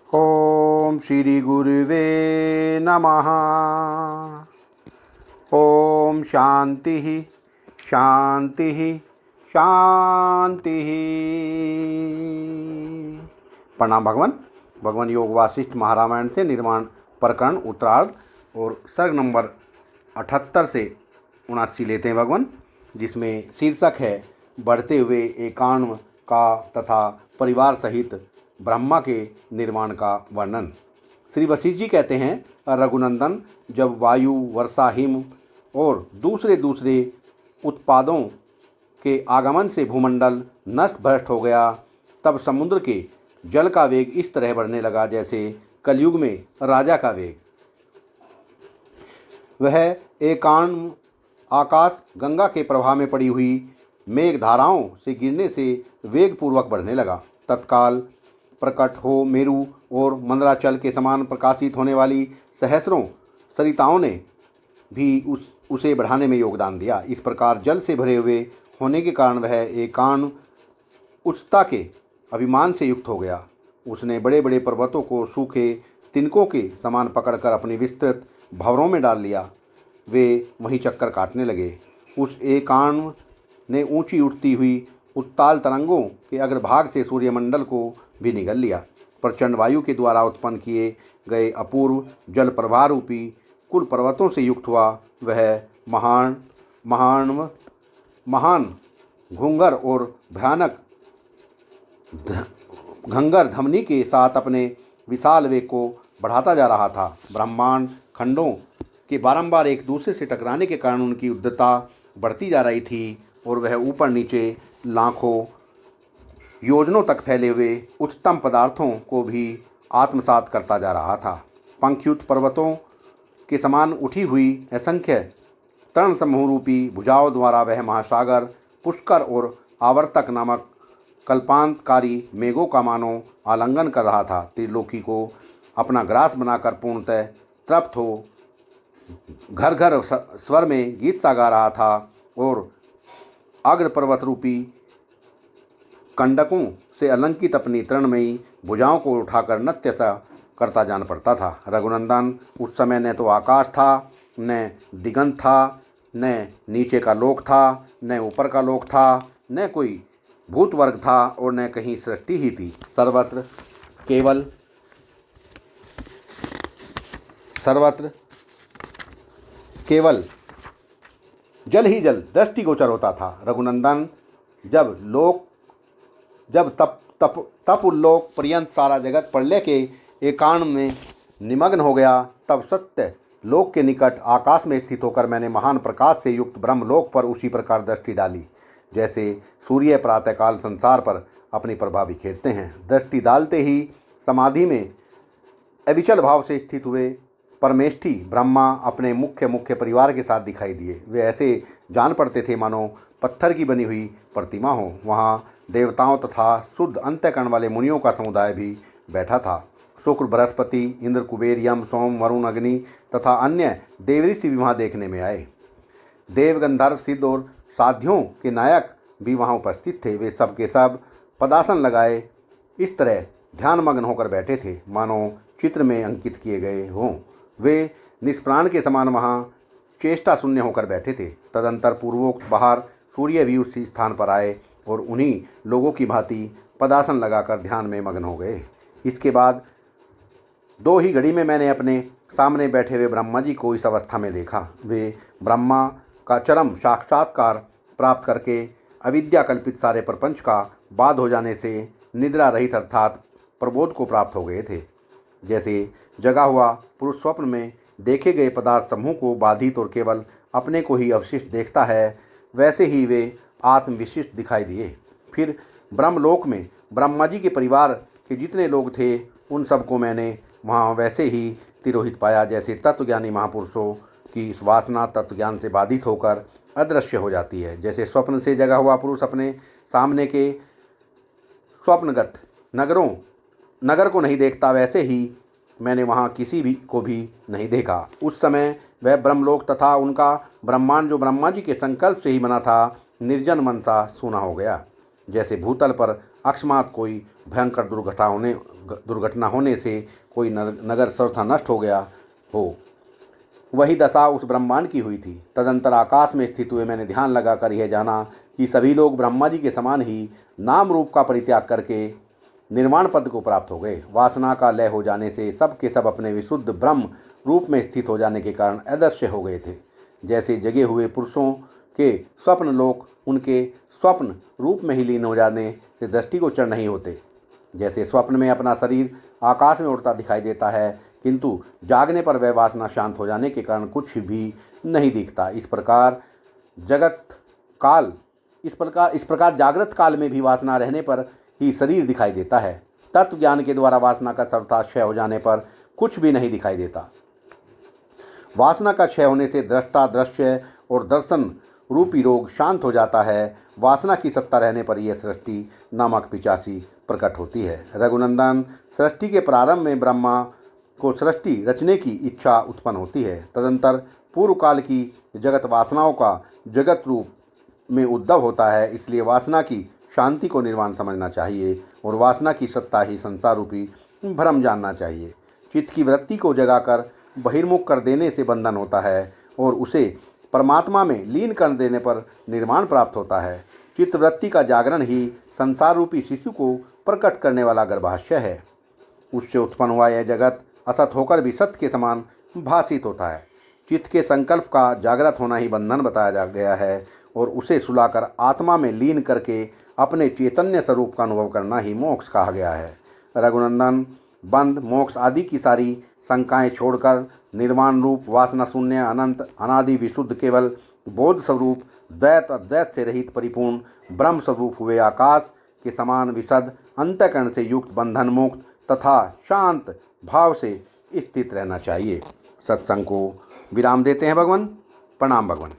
ओम श्री गुरुवे नमः। ओम शांति शांति शांति। प्रणाम भगवान। भगवान योग वासिष्ठ महारामायण से निर्माण प्रकरण उत्तरार्ध और सर्ग नंबर 78 से 79 लेते हैं भगवान, जिसमें शीर्षक है बढ़ते हुए एकांव का तथा परिवार सहित ब्रह्मा के निर्माण का वर्णन। श्री वशिष्ठ जी कहते हैं, रघुनंदन, जब वायु, वर्षा, हिम और दूसरे उत्पादों के आगमन से भूमंडल नष्ट भ्रष्ट हो गया, तब समुद्र के जल का वेग इस तरह बढ़ने लगा जैसे कलयुग में राजा का वेग। वह एकांव आकाश गंगा के प्रवाह में पड़ी हुई मेघ धाराओं से गिरने से वेगपूर्वक बढ़ने लगा। तत्काल प्रकट हो मेरु और मंदराचल के समान प्रकाशित होने वाली सहस्रों सरिताओं ने भी उसे बढ़ाने में योगदान दिया। इस प्रकार जल से भरे हुए होने के कारण वह एकांव उच्चता के अभिमान से युक्त हो गया। उसने बड़े बड़े पर्वतों को सूखे तिनकों के समान पकड़कर अपनी विस्तृत भंवरों में डाल लिया। वे वहीं चक्कर काटने लगे। उस एकांव ने ऊंची उठती हुई उत्ताल तरंगों के अग्रभाग से सूर्यमंडल को भी निगल लिया। प्रचंड वायु के द्वारा उत्पन्न किए गए अपूर्व जल प्रवाह रूपी कुल पर्वतों से युक्त हुआ वह महान घूंगर और भयानक घंगर ध्वनि के साथ अपने विशाल वेग को बढ़ाता जा रहा था। ब्रह्मांड खंडों के बारंबार एक दूसरे से टकराने के कारण उनकी उद्धता बढ़ती जा रही थी और वह ऊपर नीचे लाखों योजनों तक फैले हुए उच्चतम पदार्थों को भी आत्मसात करता जा रहा था। पंखयुक्त पर्वतों के समान उठी हुई असंख्य तरण समूह रूपी भुजाओं द्वारा वह महासागर पुष्कर और आवर्तक नामक कल्पांतकारी मेघों का मानो आलिंगन कर रहा था। त्रिलोकी को अपना ग्रास बनाकर पूर्णतः तृप्त हो घर घर स्वर में गीत सा गा रहा था और अग्र पर्वत रूपी कंडकों से अलंकित अपनी तृणमयी भुजाओं को उठाकर नृत्य सा करता जान पड़ता था। रघुनंदन, उस समय न तो आकाश था, न दिगंत था, न नीचे का लोक था, न ऊपर का लोक था, न कोई भूत वर्ग था और न कहीं सृष्टि ही थी। सर्वत्र केवल जल ही जल दृष्टिगोचर होता था। रघुनंदन, जब तप उल्लोक पर्यंत सारा जगत प्रलय के एकांव में निमग्न हो गया, तब सत्य लोक के निकट आकाश में स्थित होकर मैंने महान प्रकाश से युक्त ब्रह्मलोक पर उसी प्रकार दृष्टि डाली जैसे सूर्य प्रातःकाल संसार पर अपनी प्रभा बिखेरते हैं। दृष्टि डालते ही समाधि में अविचल भाव से स्थित हुए परमेष्ठी ब्रह्मा अपने मुख्य परिवार के साथ दिखाई दिए। वे ऐसे जान पड़ते थे मानो पत्थर की बनी हुई प्रतिमा हो। वहाँ देवताओं तथा शुद्ध अंतःकरण वाले मुनियों का समुदाय भी बैठा था। शुक्र, बृहस्पति, इंद्र, कुबेर, यम, सोम, वरुण, अग्नि तथा अन्य देवऋषि भी वहाँ देखने में आए। देव, गंधर्व, सिद्ध और साध्यों के नायक भी वहाँ उपस्थित थे। वे सब के सब पदासन लगाए इस तरह ध्यानमग्न होकर बैठे थे मानो चित्र में अंकित किए गए हों। वे निष्प्राण के समान वहाँ चेष्टा शून्य होकर बैठे थे। तदंतर पूर्वोक्त बाहर सूर्य भी उसी स्थान पर आए और उन्हीं लोगों की भांति पदासन लगाकर ध्यान में मग्न हो गए। इसके बाद 2 ही घड़ी में मैंने अपने सामने बैठे हुए ब्रह्मा जी को इस अवस्था में देखा। वे ब्रह्मा का चरम साक्षात्कार प्राप्त करके अविद्या कल्पित सारे प्रपंच का बाध हो जाने से निद्रा रहित अर्थात प्रबोध को प्राप्त हो गए थे। जैसे जगा हुआ पुरुष स्वप्न में देखे गए पदार्थ समूह को बाधित और केवल अपने को ही अवशिष्ट देखता है, वैसे ही वे आत्मविशिष्ट दिखाई दिए। फिर ब्रह्मलोक में ब्रह्मा जी के परिवार के जितने लोग थे उन सबको मैंने वहाँ वैसे ही तिरोहित पाया जैसे तत्वज्ञानी महापुरुषों की वासना तत्वज्ञान से बाधित होकर अदृश्य हो जाती है। जैसे स्वप्न से जगा हुआ पुरुष अपने सामने के स्वप्नगत नगर को नहीं देखता, वैसे ही मैंने वहाँ किसी भी को भी नहीं देखा। उस समय वह ब्रह्मलोक तथा उनका ब्रह्मांड जो ब्रह्मा जी के संकल्प से ही बना था, निर्जन मन सा सूना हो गया। जैसे भूतल पर अकस्मात कोई भयंकर दुर्घटना होने से कोई नगर सर्वथा नष्ट हो गया हो। वही दशा उस ब्रह्मांड की हुई थी। तदंतर आकाश में स्थित हुए मैंने ध्यान लगाकर यह जाना कि सभी लोग ब्रह्मा जी के समान ही नाम रूप का परित्याग करके निर्वाण पद को प्राप्त हो गए। वासना का लय हो जाने से सब के सब अपने विशुद्ध ब्रह्म रूप में स्थित हो जाने के कारण अदृश्य हो गए थे। जैसे जगे हुए पुरुषों के स्वप्न लोक उनके स्वप्न रूप में ही लीन हो जाने से दृष्टिगोचर नहीं होते। जैसे स्वप्न में अपना शरीर आकाश में उड़ता दिखाई देता है, किंतु जागने पर वह वासना शांत हो जाने के कारण कुछ भी नहीं दिखता। इस प्रकार जागृत काल में भी वासना रहने पर ही शरीर दिखाई देता है। तत्व ज्ञान के द्वारा वासना का सर्वथा क्षय हो जाने पर कुछ भी नहीं दिखाई देता। वासना का क्षय होने से दृष्टा, दृश्य और दर्शन रूपी रोग शांत हो जाता है। वासना की सत्ता रहने पर यह सृष्टि नामक पिचासी प्रकट होती है। रघुनंदन, सृष्टि के प्रारंभ में ब्रह्मा को सृष्टि रचने की इच्छा उत्पन्न होती है। तदंतर पूर्व काल की जगत वासनाओं का जगत रूप में उद्भव होता है। इसलिए वासना की शांति को निर्वाण समझना चाहिए और वासना की सत्ता ही संसार रूपी भ्रम जानना चाहिए। चित्त की वृत्ति को जगाकर बहिर्मुख कर देने से बंधन होता है और उसे परमात्मा में लीन कर देने पर निर्वाण प्राप्त होता है। चित्त वृत्ति का जागरण ही संसार रूपी शिशु को प्रकट करने वाला गर्भाशय है। उससे उत्पन्न हुआ यह जगत असत होकर भी सत्य के समान भासित होता है। चित्त के संकल्प का जागृत होना ही बंधन बताया गया है और उसे सुलाकर आत्मा में लीन करके अपने चैतन्य स्वरूप का अनुभव करना ही मोक्ष कहा गया है। रघुनंदन, बंध, मोक्ष आदि की सारी शंकाएं छोड़कर निर्वाण रूप वासना शून्य अनंत अनादि विशुद्ध केवल बोध स्वरूप द्वैत अद्वैत से रहित परिपूर्ण ब्रह्म स्वरूप हुए आकाश के समान विशद अंतःकरण से युक्त बंधन मुक्त तथा शांत भाव से स्थित रहना चाहिए। सत्संग को विराम देते हैं भगवान। प्रणाम भगवान।